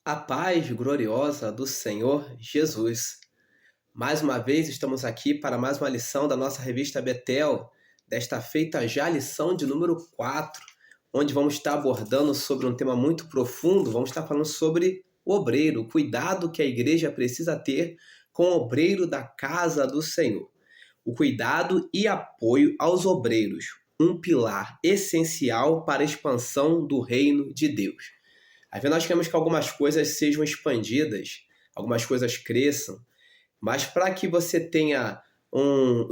A paz gloriosa do Senhor Jesus. Mais uma vez estamos aqui para mais uma lição da nossa revista Betel, desta feita já lição de número 4, onde vamos estar abordando sobre um tema muito profundo. Vamos estar falando sobre o obreiro, o cuidado que a igreja precisa ter com o obreiro da casa do Senhor. O cuidado e apoio aos obreiros, um pilar essencial para a expansão do reino de Deus. Às vezes nós queremos que algumas coisas sejam expandidas, algumas coisas cresçam, mas para que você tenha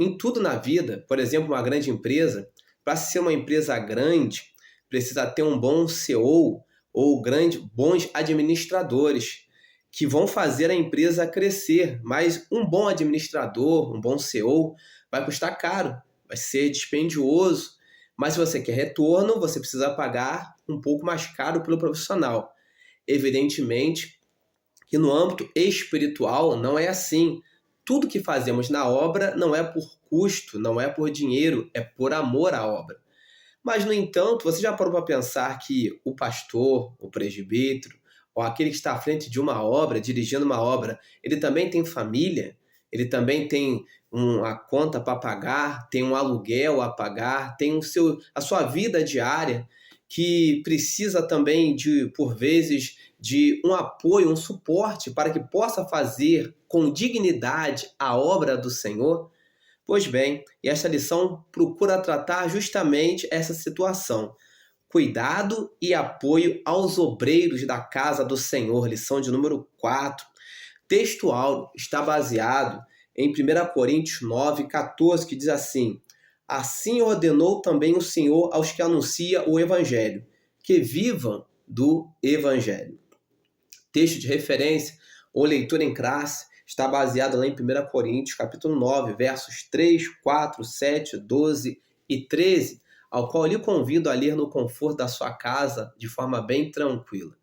em tudo na vida, por exemplo, uma grande empresa, para ser uma empresa grande, precisa ter um bom CEO ou bons administradores que vão fazer a empresa crescer. Mas um bom administrador, um bom CEO, vai custar caro, vai ser dispendioso. Mas se você quer retorno, você precisa pagar um pouco mais caro pelo profissional. Evidentemente que no âmbito espiritual não é assim. Tudo que fazemos na obra não é por custo, não é por dinheiro, é por amor à obra. Mas, no entanto, você já parou para pensar que o pastor, o presbítero, ou aquele que está à frente de uma obra, dirigindo uma obra, ele também tem família, ele também tem uma conta para pagar, tem um aluguel a pagar, tem a sua vida diária, que precisa também, por vezes, de um apoio, um suporte para que possa fazer com dignidade a obra do Senhor? Pois bem, e esta lição procura tratar justamente essa situação. Cuidado e apoio aos obreiros da casa do Senhor, lição de número 4. Textual está baseado em 1 Coríntios 9:14, que diz assim: assim ordenou também o Senhor aos que anunciam o Evangelho, que vivam do Evangelho. Texto de referência ou leitura em classe está baseado lá em 1 Coríntios, capítulo 9, versos 3, 4, 7, 12 e 13, ao qual eu lhe convido a ler no conforto da sua casa de forma bem tranquila.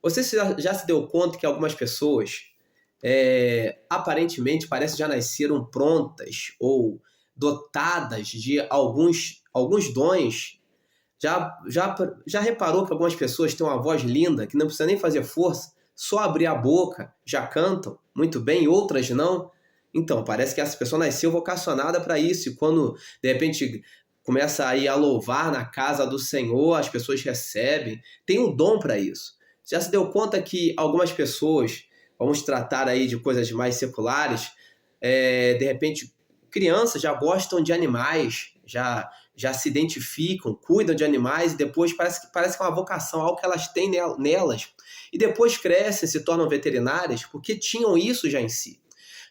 Você já se deu conta que algumas pessoas aparentemente parecem já nasceram prontas ou dotadas de alguns dons? Já reparou que algumas pessoas têm uma voz linda, que não precisa nem fazer força, só abrir a boca, já cantam muito bem, outras não? Então, parece que essa pessoa nasceu vocacionada para isso, e quando, de repente, começa a ir a louvar na casa do Senhor, as pessoas recebem, tem um dom para isso. Já se deu conta que algumas pessoas, vamos tratar aí de coisas mais seculares, de repente, crianças já gostam de animais, já se identificam, cuidam de animais, e depois parece que é uma vocação, algo que elas têm nelas. E depois crescem, se tornam veterinárias, porque tinham isso já em si.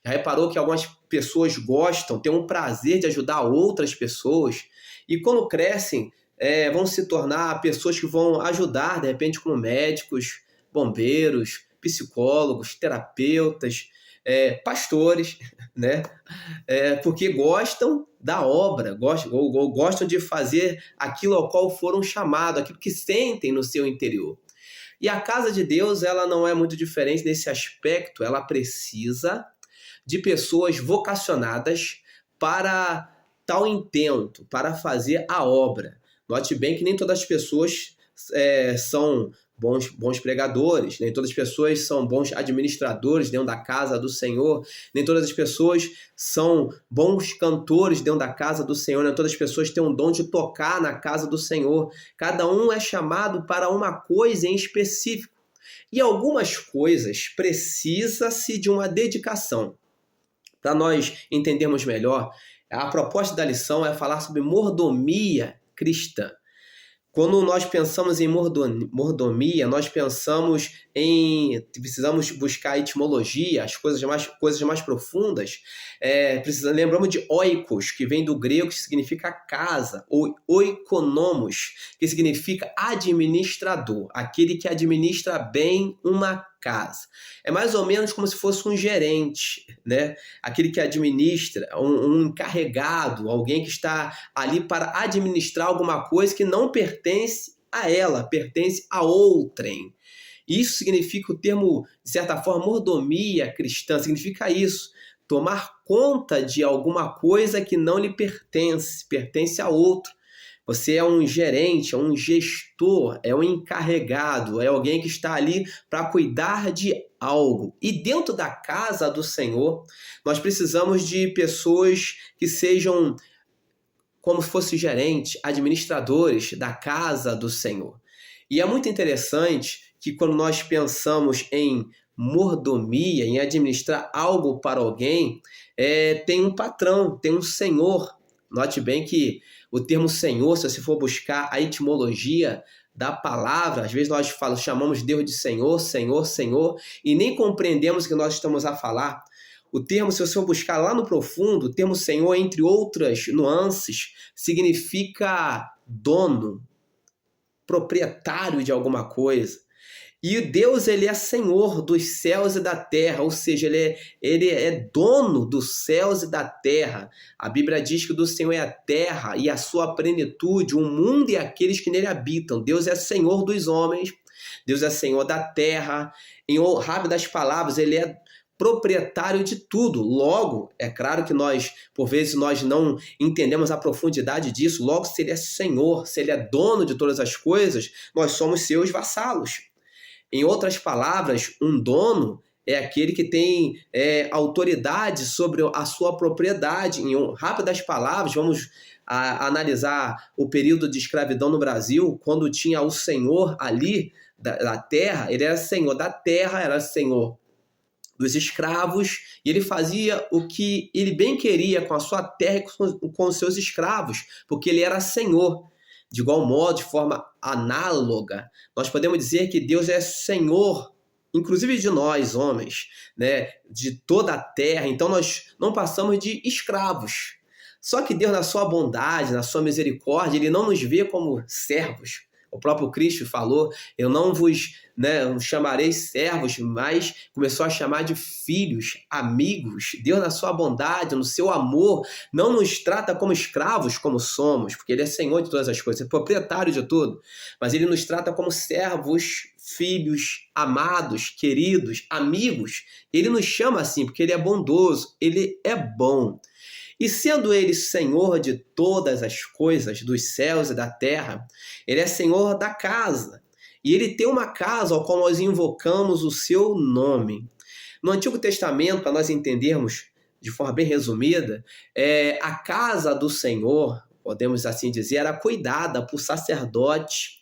Já reparou que algumas pessoas gostam, têm um prazer de ajudar outras pessoas, e quando crescem, vão se tornar pessoas que vão ajudar, de repente, como médicos, bombeiros, psicólogos, terapeutas, pastores, né? Porque gostam da obra, gostam de fazer aquilo ao qual foram chamados, aquilo que sentem no seu interior. E a casa de Deus, ela não é muito diferente nesse aspecto, ela precisa de pessoas vocacionadas para tal intento, para fazer a obra. Note bem que nem todas as pessoas são bons pregadores, nem todas as pessoas são bons administradores dentro da casa do Senhor, nem todas as pessoas são bons cantores dentro da casa do Senhor, nem todas as pessoas têm um dom de tocar na casa do Senhor. Cada um é chamado para uma coisa em específico. E algumas coisas precisa-se de uma dedicação. Para nós entendermos melhor, a proposta da lição é falar sobre mordomia cristã. Quando nós pensamos em mordomia, nós pensamos precisamos buscar a etimologia, as coisas mais profundas. Lembramos de oikos, que vem do grego, que significa casa, ou oikonomos, que significa administrador, aquele que administra bem uma casa. É mais ou menos como se fosse um gerente, né? Aquele que administra, um encarregado, alguém que está ali para administrar alguma coisa que não pertence a ela, pertence a outrem. Isso significa o termo, de certa forma, mordomia cristã, significa isso, tomar conta de alguma coisa que não lhe pertence, pertence a outro. Você é um gerente, é um gestor, é um encarregado, é alguém que está ali para cuidar de algo. E dentro da casa do Senhor, nós precisamos de pessoas que sejam como se fossem gerentes, administradores da casa do Senhor. E é muito interessante que quando nós pensamos em mordomia, em administrar algo para alguém, tem um patrão, tem um senhor. Note bem que o termo senhor, se você for buscar a etimologia da palavra, às vezes nós chamamos Deus de Senhor, Senhor, Senhor, e nem compreendemos o que nós estamos a falar. O termo, se você for buscar lá no profundo, o termo Senhor, entre outras nuances, significa dono, proprietário de alguma coisa. E Deus, ele é Senhor dos céus e da terra, ou seja, ele é dono dos céus e da terra. A Bíblia diz que do Senhor é a terra e a sua plenitude, o mundo e aqueles que nele habitam. Deus é Senhor dos homens, Deus é Senhor da terra. Em rápidas palavras, ele é proprietário de tudo. Logo, é claro que por vezes, nós não entendemos a profundidade disso. Logo, se ele é Senhor, se ele é dono de todas as coisas, nós somos seus vassalos. Em outras palavras, um dono é aquele que tem autoridade sobre a sua propriedade. Em rápidas palavras, vamos analisar o período de escravidão no Brasil, quando tinha o senhor ali da terra, ele era senhor da terra, era senhor dos escravos, e ele fazia o que ele bem queria com a sua terra e com os seus escravos, porque ele era senhor. De igual modo, de forma análoga, nós podemos dizer que Deus é Senhor, inclusive de nós, homens, né? De toda a terra. Então, nós não passamos de escravos. Só que Deus, na sua bondade, na sua misericórdia, ele não nos vê como servos. O próprio Cristo falou, eu não vos chamarei servos, mas começou a chamar de filhos, amigos. Deus, na sua bondade, no seu amor, não nos trata como escravos, como somos, porque ele é Senhor de todas as coisas, é proprietário de tudo, mas ele nos trata como servos, filhos, amados, queridos, amigos. Ele nos chama assim, porque ele é bondoso, ele é bom. E sendo ele Senhor de todas as coisas, dos céus e da terra, ele é Senhor da casa. E ele tem uma casa ao qual nós invocamos o seu nome. No Antigo Testamento, para nós entendermos de forma bem resumida, a casa do Senhor, podemos assim dizer, era cuidada por sacerdotes,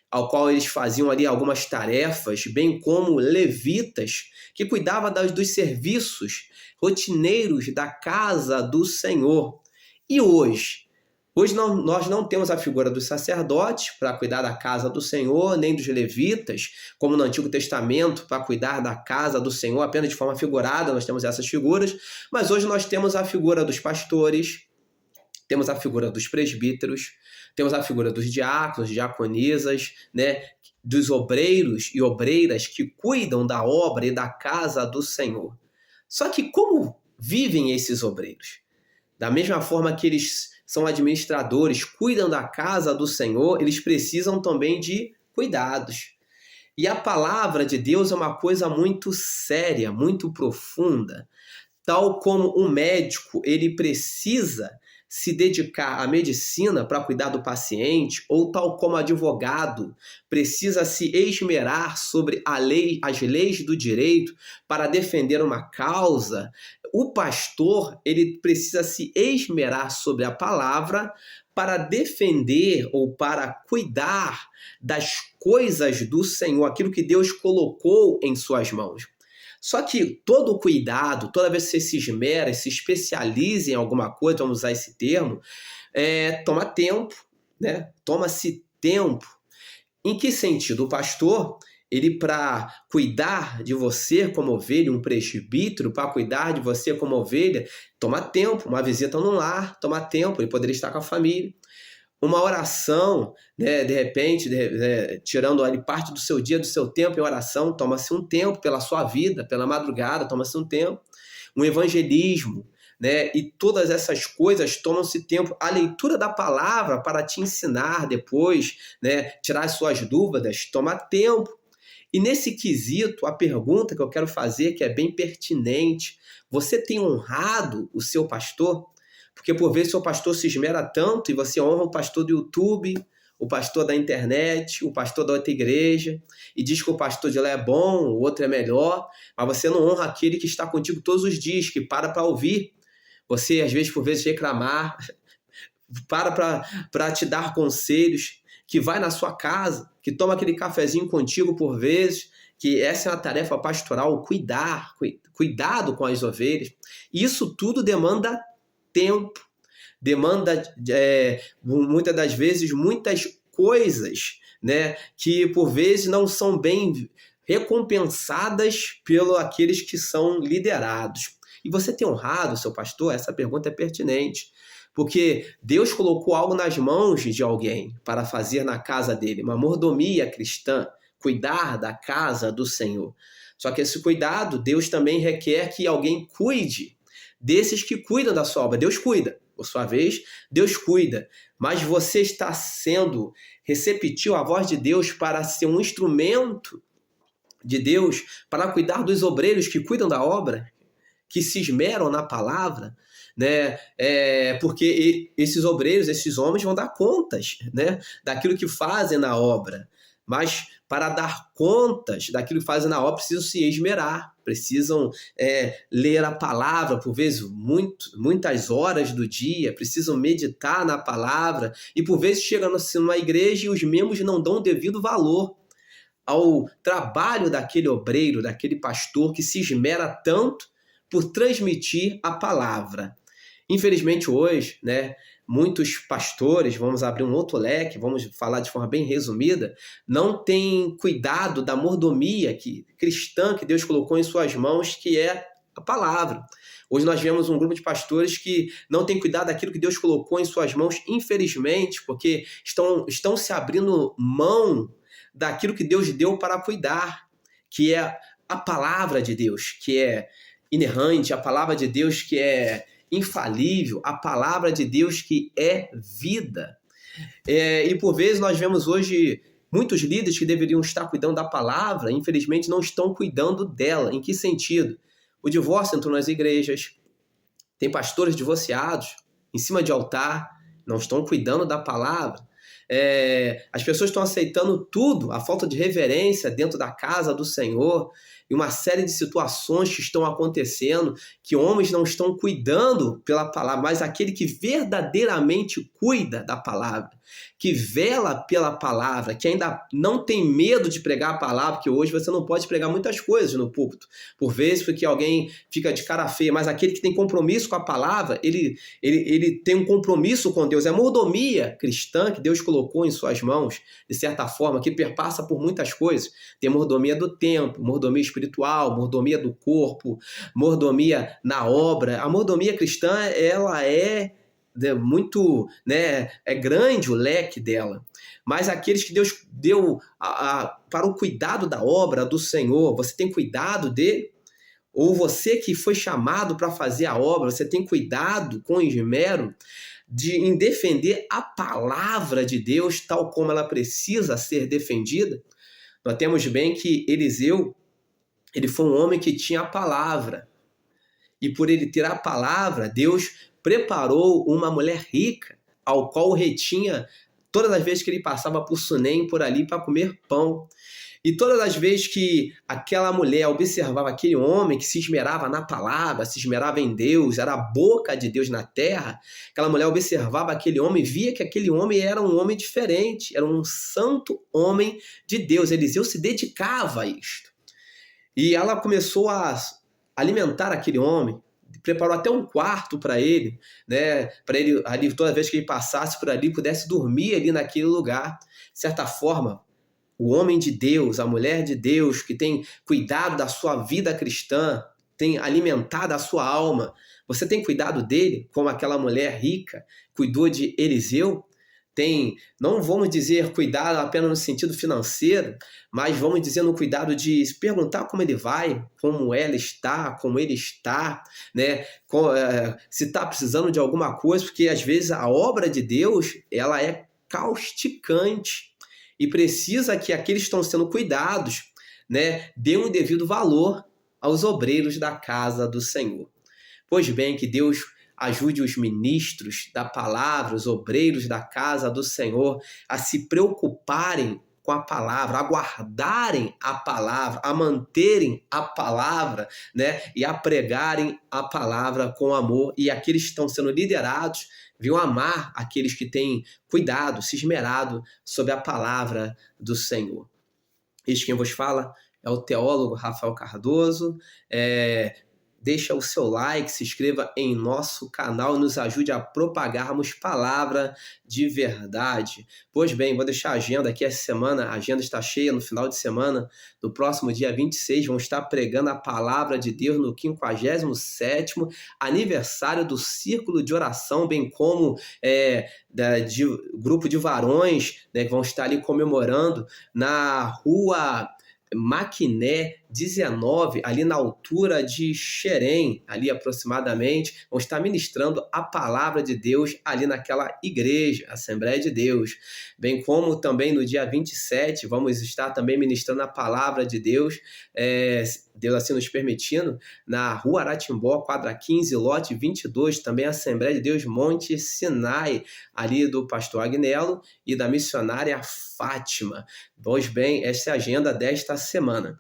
ao qual eles faziam ali algumas tarefas, bem como levitas, que cuidavam dos serviços rotineiros da casa do Senhor. E hoje nós não temos a figura dos sacerdotes para cuidar da casa do Senhor, nem dos levitas, como no Antigo Testamento, para cuidar da casa do Senhor, apenas de forma figurada, nós temos essas figuras, mas hoje nós temos a figura dos pastores, temos a figura dos presbíteros, temos a figura dos diáconos, diaconisas, né, dos obreiros e obreiras que cuidam da obra e da casa do Senhor. Só que como vivem esses obreiros? Da mesma forma que eles são administradores, cuidam da casa do Senhor, eles precisam também de cuidados. E a palavra de Deus é uma coisa muito séria, muito profunda. Tal como um médico, ele precisa se dedicar à medicina para cuidar do paciente, ou tal como advogado precisa se esmerar sobre as leis do direito para defender uma causa, o pastor, ele precisa se esmerar sobre a palavra para defender ou para cuidar das coisas do Senhor, aquilo que Deus colocou em suas mãos. Só que todo cuidado, toda vez que você se esmera, se especializa em alguma coisa, vamos usar esse termo, toma tempo, né? Toma-se tempo. Em que sentido? O pastor, ele para cuidar de você como ovelha, um presbítero, para cuidar de você como ovelha, toma tempo. Uma visita no lar, toma tempo, ele poderia estar com a família. Uma oração, né, de repente, tirando ali parte do seu dia, do seu tempo em oração, toma-se um tempo pela sua vida, pela madrugada, toma-se um tempo. Um evangelismo, né, e todas essas coisas tomam-se tempo. A leitura da palavra para te ensinar depois, né, tirar as suas dúvidas, toma tempo. E nesse quesito, a pergunta que eu quero fazer, que é bem pertinente, você tem honrado o seu pastor? Porque por vezes seu pastor se esmera tanto e você honra o pastor do YouTube, o pastor da internet, o pastor da outra igreja, e diz que o pastor de lá é bom, o outro é melhor, mas você não honra aquele que está contigo todos os dias, que para ouvir. Você, às vezes, por vezes, reclamar, para te dar conselhos, que vai na sua casa, que toma aquele cafezinho contigo por vezes, que essa é uma tarefa pastoral, cuidado com as ovelhas. Isso tudo demanda tempo, demanda, muitas das vezes, muitas coisas, né, que por vezes não são bem recompensadas pelos aqueles que são liderados. E você tem honrado o seu pastor? Essa pergunta é pertinente. Porque Deus colocou algo nas mãos de alguém para fazer na casa dele, uma mordomia cristã, cuidar da casa do Senhor. Só que esse cuidado, Deus também requer que alguém cuide desses que cuidam da sua obra. Deus cuida, por sua vez, Deus cuida. Mas você está sendo receptivo à voz de Deus para ser um instrumento de Deus para cuidar dos obreiros que cuidam da obra, que se esmeram na palavra, né? Porque esses obreiros, esses homens vão dar contas, né, daquilo que fazem na obra. Mas para dar contas daquilo que fazem na obra, precisam se esmerar, precisam ler a palavra, por vezes muitas horas do dia, precisam meditar na palavra, e por vezes chegam assim, numa igreja e os membros não dão o devido valor ao trabalho daquele obreiro, daquele pastor que se esmera tanto por transmitir a palavra. Infelizmente hoje, né, muitos pastores, vamos abrir um outro leque, vamos falar de forma bem resumida, não têm cuidado da mordomia cristã que Deus colocou em suas mãos, que é a palavra. Hoje nós vemos um grupo de pastores que não tem cuidado daquilo que Deus colocou em suas mãos, infelizmente, porque estão se abrindo mão daquilo que Deus deu para cuidar, que é a palavra de Deus, que é inerrante, a palavra de Deus que é infalível, a palavra de Deus que é vida. E por vezes nós vemos hoje muitos líderes que deveriam estar cuidando da palavra, infelizmente não estão cuidando dela. Em que sentido? O divórcio entrou nas igrejas, tem pastores divorciados em cima de altar, não estão cuidando da palavra. As pessoas estão aceitando tudo, a falta de reverência dentro da casa do Senhor, e uma série de situações que estão acontecendo, que homens não estão cuidando pela palavra, mas aquele que verdadeiramente cuida da palavra, que vela pela palavra, que ainda não tem medo de pregar a palavra, porque hoje você não pode pregar muitas coisas no púlpito, por vezes porque alguém fica de cara feia, mas aquele que tem compromisso com a palavra, ele tem um compromisso com Deus, é a mordomia cristã que Deus colocou em suas mãos, de certa forma, que perpassa por muitas coisas. Tem mordomia do tempo, mordomia espiritual, mordomia do corpo, mordomia na obra. A mordomia cristã, ela é muito, né, é grande o leque dela. Mas aqueles que Deus deu para o cuidado da obra do Senhor, você tem cuidado dele? Ou você que foi chamado para fazer a obra, você tem cuidado com esmero em defender a palavra de Deus tal como ela precisa ser defendida? Nós temos bem que Eliseu, ele foi um homem que tinha a palavra. E por ele ter a palavra, Deus preparou uma mulher rica, ao qual retinha todas as vezes que ele passava por Sunem, por ali, para comer pão. E todas as vezes que aquela mulher observava aquele homem que se esmerava na palavra, se esmerava em Deus, era a boca de Deus na terra, aquela mulher observava aquele homem e via que aquele homem era um homem diferente, era um santo homem de Deus. Eliseu se dedicava a isto. E ela começou a alimentar aquele homem, preparou até um quarto para ele, né? Para ele, ali, toda vez que ele passasse por ali, pudesse dormir ali naquele lugar. De certa forma, o homem de Deus, a mulher de Deus, que tem cuidado da sua vida cristã, tem alimentado a sua alma, você tem cuidado dele, como aquela mulher rica cuidou de Eliseu? Não vamos dizer cuidado apenas no sentido financeiro, mas vamos dizer no cuidado de perguntar como ele vai, como ela está, como ele está, né? Se está precisando de alguma coisa, porque às vezes a obra de Deus, ela é causticante e precisa que aqueles que estão sendo cuidados, né, dêem o devido valor aos obreiros da casa do Senhor. Pois bem, que Deus ajude os ministros da palavra, os obreiros da casa do Senhor a se preocuparem com a palavra, a guardarem a palavra, a manterem a palavra, né? E a pregarem a palavra com amor. E aqueles que estão sendo liderados venham amar aqueles que têm cuidado, se esmerado sobre a palavra do Senhor. Este quem vos fala é o teólogo Rafael Cardoso. Deixa o seu like, se inscreva em nosso canal e nos ajude a propagarmos palavra de verdade. Pois bem, vou deixar a agenda aqui essa semana. A agenda está cheia no final de semana. No próximo dia 26, vamos estar pregando a palavra de Deus no 57º aniversário do Círculo de Oração, bem como grupo de varões, né, que vão estar ali comemorando na rua Maquiné 19, ali na altura de Xerém, ali aproximadamente, vão estar ministrando a palavra de Deus ali naquela igreja, Assembleia de Deus. Bem como também no dia 27, vamos estar também ministrando a palavra de Deus, Deus assim nos permitindo, na rua Aratimbó, quadra 15, lote 22, também a Assembleia de Deus Monte Sinai, ali do pastor Agnello e da missionária Fátima. Pois bem, esta é a agenda desta semana.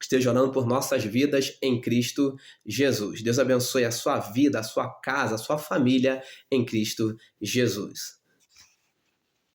Esteja orando por nossas vidas em Cristo Jesus. Deus abençoe a sua vida, a sua casa, a sua família em Cristo Jesus.